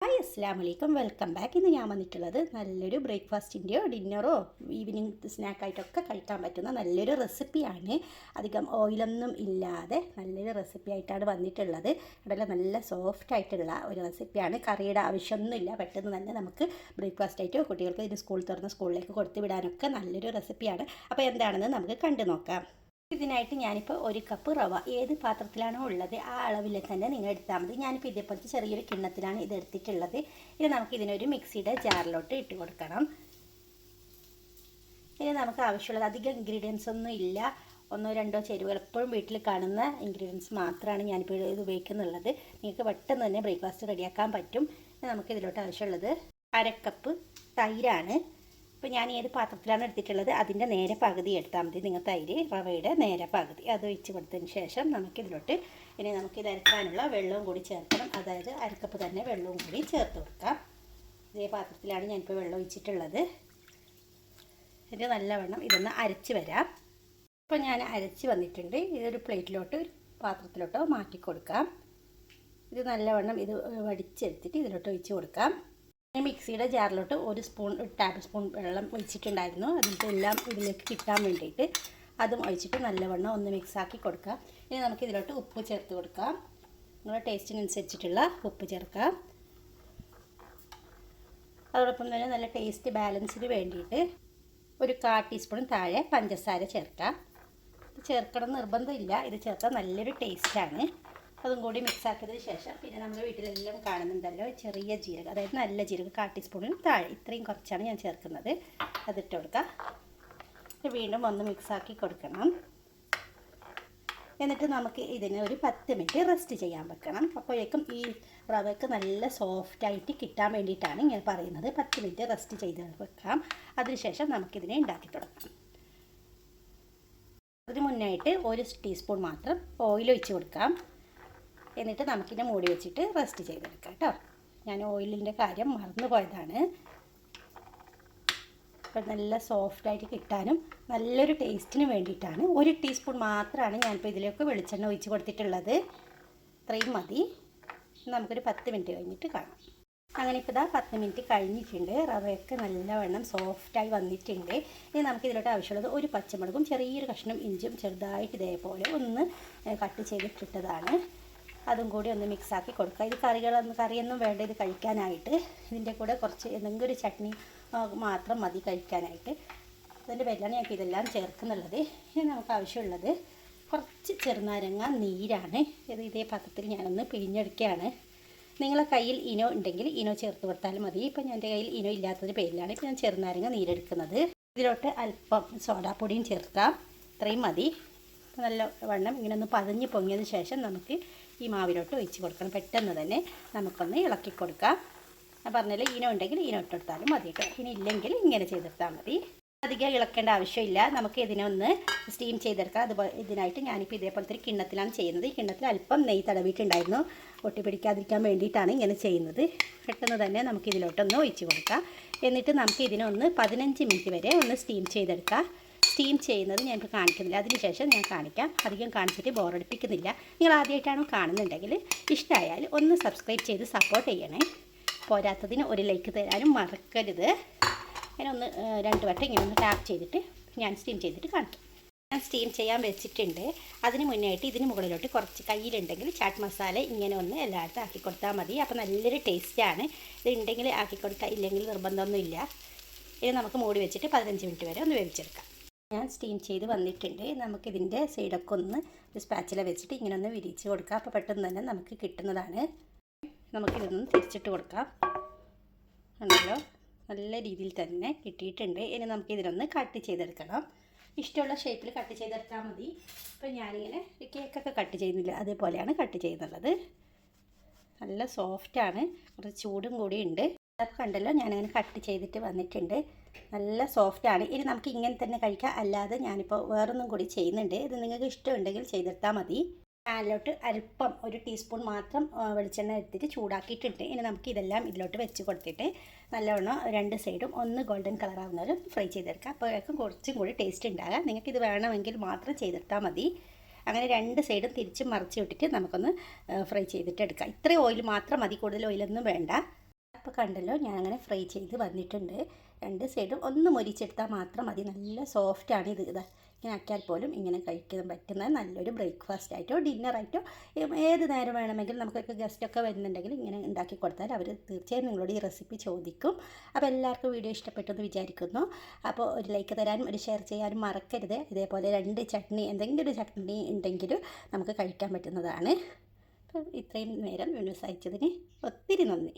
Hi അസ്സലാമു അലൈക്കും, welcome back. ഇന്ന് ഞാൻ വന്നിട്ടുള്ളത് നല്ലൊരു ബ്രേക്ക്ഫാസ്റ്റിൻ്റെയോ ഡിന്നറോ ഈവനിങ് സ്നാക്കായിട്ടൊക്കെ കഴിക്കാൻ പറ്റുന്ന നല്ലൊരു റെസിപ്പിയാണ്. അധികം ഓയിലൊന്നും ഇല്ലാതെ നല്ലൊരു റെസിപ്പി ആയിട്ടാണ് വന്നിട്ടുള്ളത്. ഇവിടെ നല്ല സോഫ്റ്റ് ആയിട്ടുള്ള ഒരു റെസിപ്പിയാണ്. കറിയുടെ ആവശ്യമൊന്നുമില്ല, പെട്ടെന്ന് തന്നെ നമുക്ക് ബ്രേക്ക്ഫാസ്റ്റ് ആയിട്ടോ കുട്ടികൾക്ക് ഇത് സ്കൂൾ തുറന്ന് സ്കൂളിലേക്ക് കൊടുത്തു വിടാനൊക്കെ നല്ലൊരു റെസിപ്പിയാണ്. അപ്പോൾ എന്താണെന്ന് നമുക്ക് കണ്ടു നോക്കാം. ഇതിനായിട്ട് ഞാനിപ്പോൾ ഒരു കപ്പ് റവ ഏത് പാത്രത്തിലാണോ ഉള്ളത് ആ അളവിൽ തന്നെ നിങ്ങൾ എടുത്താൽ മതി. ഞാനിപ്പോൾ ഇതേപോലത്തെ ചെറിയൊരു കിണ്ണത്തിലാണ് ഇത് എടുത്തിട്ടുള്ളത്. ഇനി നമുക്ക് ഇതിനൊരു മിക്സിയുടെ ജാറിലോട്ട് ഇട്ട് കൊടുക്കണം. ഇനി നമുക്ക് ആവശ്യമുള്ളത് അധികം ഇൻഗ്രീഡിയൻസ് ഒന്നും ഇല്ല, ഒന്നോ രണ്ടോ ചേരുവകൾ എപ്പോഴും വീട്ടിൽ കാണുന്ന ഇൻഗ്രീഡിയൻസ് മാത്രമാണ് ഞാനിപ്പോൾ ഇത് ഉപയോഗിക്കുന്നുള്ളത്. നിങ്ങൾക്ക് പെട്ടെന്ന് തന്നെ ബ്രേക്ക്ഫാസ്റ്റ് റെഡിയാക്കാൻ പറ്റും. നമുക്ക് ഇതിലോട്ട് ആവശ്യമുള്ളത് അരക്കപ്പ് തൈരാണ്. ഇപ്പോൾ ഞാൻ ഏത് പാത്രത്തിലാണ് എടുത്തിട്ടുള്ളത് അതിൻ്റെ നേരെ പകുതി എടുത്താൽ മതി. നിങ്ങൾ തൈര് റവയുടെ നേരെ പകുതി അത് ഒഴിച്ച് കൊടുത്തതിന് ശേഷം നമുക്കിതിലോട്ട് ഇനി നമുക്കിത് അരക്കാനുള്ള വെള്ളവും കൂടി ചേർക്കണം. അതായത് അരക്കപ്പ് തന്നെ വെള്ളവും കൂടി ചേർത്ത് കൊടുക്കാം. ഇതേ പാത്രത്തിലാണ് ഞാനിപ്പോൾ വെള്ളം ഒഴിച്ചിട്ടുള്ളത്. ഇത് നല്ലവണ്ണം ഇതൊന്ന് അരച്ച് വരാം. ഇപ്പോൾ ഞാൻ അരച്ച് വന്നിട്ടുണ്ട്. ഇതൊരു പ്ലേറ്റിലോട്ട് ഒരു പാത്രത്തിലോട്ടോ മാറ്റി കൊടുക്കാം. ഇത് നല്ലവണ്ണം ഇത് വടിച്ചെടുത്തിട്ട് ഇതിലോട്ട് ഒഴിച്ച് കൊടുക്കാം. മിക്സിയുടെ ജാറിലോട്ട് ഒരു ടേബിൾ സ്പൂൺ വെള്ളം ഒഴിച്ചിട്ടുണ്ടായിരുന്നു. അതിൻ്റെ എല്ലാം ഇതിലേക്ക് കിട്ടാൻ വേണ്ടിയിട്ട് അതും ഒഴിച്ചിട്ട് നല്ലവണ്ണം ഒന്ന് മിക്സാക്കി കൊടുക്കാം. ഇനി നമുക്ക് ഇതിലോട്ട് ഉപ്പ് ചേർത്ത് കൊടുക്കാം. നിങ്ങളുടെ ടേസ്റ്റിനനുസരിച്ചിട്ടുള്ള ഉപ്പ് ചേർക്കാം. അതോടൊപ്പം തന്നെ നല്ല ടേസ്റ്റ് ബാലൻസിന് വേണ്ടിയിട്ട് ഒരു 1/4 ടീസ്പൂൺ താഴെ പഞ്ചസാര ചേർക്കാം. ഇത് ചേർക്കണം നിർബന്ധമില്ല, ഇത് ചേർത്താൽ നല്ലൊരു ടേസ്റ്റാണ്. അതും കൂടി മിക്സാക്കിയതിന് ശേഷം പിന്നെ നമ്മുടെ വീട്ടിലെല്ലാം കാണുന്നുണ്ടല്ലോ ചെറിയ ജീരകം, അതായത് നല്ല ജീരകം 1/4 ടീസ്പൂണിന് താഴെ, ഇത്രയും കുറച്ചാണ് ഞാൻ ചേർക്കുന്നത്. അതിട്ട് കൊടുക്കാം. വീണ്ടും ഒന്ന് മിക്സാക്കി കൊടുക്കണം. എന്നിട്ട് നമുക്ക് ഇതിന് ഒരു 10 മിനിറ്റ് റെസ്റ്റ് ചെയ്യാൻ വെക്കണം. അപ്പോഴേക്കും ഈ റവയ്ക്ക് നല്ല സോഫ്റ്റായിട്ട് കിട്ടാൻ വേണ്ടിയിട്ടാണ് ഇങ്ങനെ പറയുന്നത്. 10 മിനിറ്റ് റെസ്റ്റ് ചെയ്ത് വെക്കാം. അതിനുശേഷം നമുക്കിതിനെ ഉണ്ടാക്കി തുടങ്ങാം. അതിന് മുന്നായിട്ട് 1 ടീസ്പൂൺ മാത്രം ഓയിൽ ഒഴിച്ച് കൊടുക്കാം. എന്നിട്ട് നമുക്കിതിനെ മൂടി വെച്ചിട്ട് റെസ്റ്റ് ചെയ്തെടുക്കാം കേട്ടോ. ഞാൻ ഓയിലിൻ്റെ കാര്യം മറന്നു പോയതാണ്. അപ്പോൾ നല്ല സോഫ്റ്റായിട്ട് കിട്ടാനും നല്ലൊരു ടേസ്റ്റിന് വേണ്ടിയിട്ടാണ് 1 ടീസ്പൂൺ മാത്രമാണ് ഞാനിപ്പോൾ ഇതിലേക്ക് വെളിച്ചെണ്ണ ഒഴിച്ച് കൊടുത്തിട്ടുള്ളത്. ഇത്രയും മതി. നമുക്കൊരു 10 മിനിറ്റ് കഴിഞ്ഞിട്ട് കാണാം. അങ്ങനെ ഇപ്പോൾ ഇതാ 10 മിനിറ്റ് കഴിഞ്ഞിട്ടുണ്ട്. റവയൊക്കെ നല്ലവണ്ണം സോഫ്റ്റായി വന്നിട്ടുണ്ട്. ഇനി നമുക്കിതിലോട്ട് ആവശ്യമുള്ളത് ഒരു പച്ചമുളകും ചെറിയൊരു കഷ്ണം ഇഞ്ചും ചെറുതായിട്ട് ഇതേപോലെ ഒന്ന് കട്ട് ചെയ്തിട്ടിട്ടതാണ്. അതും കൂടി ഒന്ന് മിക്സാക്കി കൊടുക്കുക. ഇത് കറിയൊന്നും വേണ്ട ഇത് കഴിക്കാനായിട്ട്. ഇതിൻ്റെ കൂടെ കുറച്ച് എന്തെങ്കിലും ഒരു ചട്നി മാത്രം മതി കഴിക്കാനായിട്ട്. അതിൻ്റെ പേരിലാണ് ഞങ്ങൾക്ക് ഇതെല്ലാം ചേർക്കുന്നുള്ളത്. ഇനി നമുക്ക് ആവശ്യമുള്ളത് കുറച്ച് ചെറുനാരങ്ങ നീരാണ്. ഇത് ഇതേ പാത്രത്തിൽ ഞാനൊന്ന് പിഴിഞ്ഞെടുക്കുകയാണ്. നിങ്ങളെ കയ്യിൽ ഇനോ ഉണ്ടെങ്കിൽ ഇനോ ചേർത്ത് കൊടുത്താലും മതി. ഇപ്പം എൻ്റെ കയ്യിൽ ഇനോ ഇല്ലാത്തതിൻ്റെ പേരിലാണ് ഇപ്പം ഞാൻ ചെറുനാരങ്ങ നീരെടുക്കുന്നത്. ഇതിലോട്ട് അല്പം സോഡാപ്പൊടിയും ചേർക്കാം. ഇത്രയും മതി. നല്ല വണ്ണം ഇങ്ങനെ ഒന്ന് പതഞ്ഞ് പൊങ്ങിയതിന് ശേഷം നമുക്ക് ഈ മാവിലോട്ട് ഒഴിച്ച് കൊടുക്കണം. പെട്ടെന്ന് തന്നെ നമുക്കൊന്ന് ഇളക്കി കൊടുക്കാം. ഞാൻ പറഞ്ഞാൽ ഈനോ ഉണ്ടെങ്കിൽ ഈനോ ഇട്ടെടുത്താലും മതി കേട്ടോ. ഇനി ഇല്ലെങ്കിൽ ഇങ്ങനെ ചെയ്തെടുത്താൽ മതി. അധികം ഇളക്കേണ്ട ആവശ്യമില്ല. നമുക്ക് ഇതിനെ ഒന്ന് സ്റ്റീം ചെയ്തെടുക്കാം. അതുപോലെ ഇതിനായിട്ട് ഞാനിപ്പോൾ ഇതേപോലത്തെ ഒരു കിണ്ണത്തിലാണ് ചെയ്യുന്നത്. ഈ കിണ്ണത്തിൽ അല്പം നെയ്യ് തടവിയിട്ടുണ്ടായിരുന്നു. ഒട്ടി പിടിക്കാതിരിക്കാൻ വേണ്ടിയിട്ടാണ് ഇങ്ങനെ ചെയ്യുന്നത്. പെട്ടെന്ന് തന്നെ നമുക്ക് ഇതിലോട്ടൊന്ന് ഒഴിച്ച് കൊടുക്കാം. എന്നിട്ട് നമുക്ക് ഇതിനൊന്ന് 15 മിനിറ്റ് വരെ ഒന്ന് സ്റ്റീം ചെയ്തെടുക്കാം. സ്റ്റീം ചെയ്യുന്നത് ഞാനിപ്പോൾ കാണിക്കുന്നില്ല, അതിനുശേഷം ഞാൻ കാണിക്കാം. അധികം കാണിച്ചിട്ട് ബോറടിപ്പിക്കുന്നില്ല. നിങ്ങൾ ആദ്യമായിട്ടാണ് കാണുന്നുണ്ടെങ്കിൽ ഇഷ്ടമായാൽ ഒന്ന് സബ്സ്ക്രൈബ് ചെയ്ത് സപ്പോർട്ട് ചെയ്യണേ. പോരാത്തതിന് ഒരു ലൈക്ക് തരാനും മറക്കരുത്. അങ്ങനെ ഒന്ന് 2 വട്ടം ഇങ്ങനെ ഒന്ന് ടാപ്പ് ചെയ്തിട്ട് ഞാൻ സ്റ്റീം ചെയ്തിട്ട് കാണിക്കാം. ഞാൻ സ്റ്റീം ചെയ്യാൻ വെച്ചിട്ടുണ്ട്. അതിന് മുന്നായിട്ട് ഇതിന് മുകളിലോട്ട് കുറച്ച് കയ്യിലുണ്ടെങ്കിൽ ചാറ്റ് മസാല ഇങ്ങനെ ഒന്ന് എല്ലായിടത്തും ആക്കി കൊടുത്താൽ മതി. അപ്പോൾ നല്ലൊരു ടേസ്റ്റാണ്. ഇത് ഉണ്ടെങ്കിൽ ആക്കി കൊടുക്കുക, ഇല്ലെങ്കിൽ നിർബന്ധമൊന്നുമില്ല. ഇനി നമുക്ക് മൂടി വെച്ചിട്ട് 15 മിനിറ്റ് വരെ ഒന്ന് വേവിച്ചെടുക്കാം. ഞാൻ സ്റ്റീം ചെയ്ത് വന്നിട്ടുണ്ട്. നമുക്കിതിൻ്റെ സൈഡൊക്കെ ഒന്ന് ഒരു സ്പാച്ചില വെച്ചിട്ട് ഇങ്ങനെ ഒന്ന് വിരിച്ച് കൊടുക്കാം. അപ്പോൾ പെട്ടെന്ന് തന്നെ നമുക്ക് കിട്ടുന്നതാണ്. നമുക്കിതൊന്ന് തിരിച്ചിട്ട് കൊടുക്കാം. ഉണ്ടല്ലോ, നല്ല രീതിയിൽ തന്നെ കിട്ടിയിട്ടുണ്ട്. ഇനി നമുക്കിതിനൊന്ന് കട്ട് ചെയ്തെടുക്കണം. ഇഷ്ടമുള്ള ഷേപ്പിൽ കട്ട് ചെയ്തെടുത്താൽ മതി. ഇപ്പോൾ ഞാനിങ്ങനെ കേക്കൊക്കെ കട്ട് ചെയ്യുന്നില്ല, അതേപോലെയാണ് കട്ട് ചെയ്യുന്നുള്ളത്. നല്ല സോഫ്റ്റാണ്, കുറച്ച് ചൂടും കൂടി ഉണ്ട്. അതൊക്കെ കണ്ടല്ലോ, ഞാനങ്ങനെ കട്ട് ചെയ്തിട്ട് വന്നിട്ടുണ്ട്. നല്ല സോഫ്റ്റാണ്. ഇനി നമുക്ക് ഇങ്ങനെ തന്നെ കഴിക്കാം. അല്ലാതെ ഞാനിപ്പോൾ വേറൊന്നും കൂടി ചെയ്യുന്നുണ്ട്. ഇത് നിങ്ങൾക്ക് ഇഷ്ടമുണ്ടെങ്കിൽ ചെയ്തെടുത്താൽ മതി. പാനിലോട്ട് അല്പം 1 ടീസ്പൂൺ മാത്രം വെളിച്ചെണ്ണ എടുത്തിട്ട് ചൂടാക്കിയിട്ടുണ്ട്. ഇനി നമുക്ക് ഇതെല്ലാം ഇതിലോട്ട് വെച്ച് കൊടുത്തിട്ട് നല്ലവണ്ണം 2 സൈഡും ഒന്ന് ഗോൾഡൻ കളർ ആവുന്നവരെ ഫ്രൈ ചെയ്തെടുക്കാം. അപ്പോഴേക്കും കുറച്ചും കൂടി ടേസ്റ്റ് ഉണ്ടാകാം. നിങ്ങൾക്കിത് വേണമെങ്കിൽ മാത്രം ചെയ്തെടുത്താൽ മതി. അങ്ങനെ 2 സൈഡും തിരിച്ച് മറിച്ച് വിട്ടിട്ട് നമുക്കൊന്ന് ഫ്രൈ ചെയ്തിട്ട് എടുക്കാം. ഇത്രയും ഓയിൽ മാത്രം മതി, കൂടുതൽ ഓയിലൊന്നും വേണ്ട. അപ്പോൾ കണ്ടല്ലോ ഞാൻ അങ്ങനെ ഫ്രൈ ചെയ്ത് വന്നിട്ടുണ്ട്. രണ്ട് സൈഡും ഒന്ന് മൊരിച്ചെടുത്താൽ മാത്രം മതി. നല്ല സോഫ്റ്റാണ് ഇത്. ഇതാ ഇങ്ങനെ ആക്കിയാൽ പോലും ഇങ്ങനെ കഴിക്കാൻ പറ്റുന്ന നല്ലൊരു ബ്രേക്ക്ഫാസ്റ്റ് ആയിട്ടോ ഡിന്നറായിട്ടോ ഏത് നേരം വേണമെങ്കിലും നമുക്കൊക്കെ ഗസ്റ്റൊക്കെ വരുന്നുണ്ടെങ്കിൽ ഇങ്ങനെ ഉണ്ടാക്കി കൊടുത്താൽ അവർ തീർച്ചയായും നിങ്ങളോട് ഈ റെസിപ്പി ചോദിക്കും. അപ്പോൾ എല്ലാവർക്കും വീഡിയോ ഇഷ്ടപ്പെട്ടു എന്ന് വിചാരിക്കുന്നു. അപ്പോൾ ഒരു ലൈക്ക് തരാനും ഒരു ഷെയർ ചെയ്യാനും മറക്കരുത്. ഇതേപോലെ രണ്ട് ചട്നി എന്തെങ്കിലും ഒരു ചട്നി ഉണ്ടെങ്കിൽ നമുക്ക് കഴിക്കാൻ പറ്റുന്നതാണ്. അപ്പോൾ ഇത്രയും നേരം ന്യൂസ് അയച്ചതിന് ഒത്തിരി നന്ദി.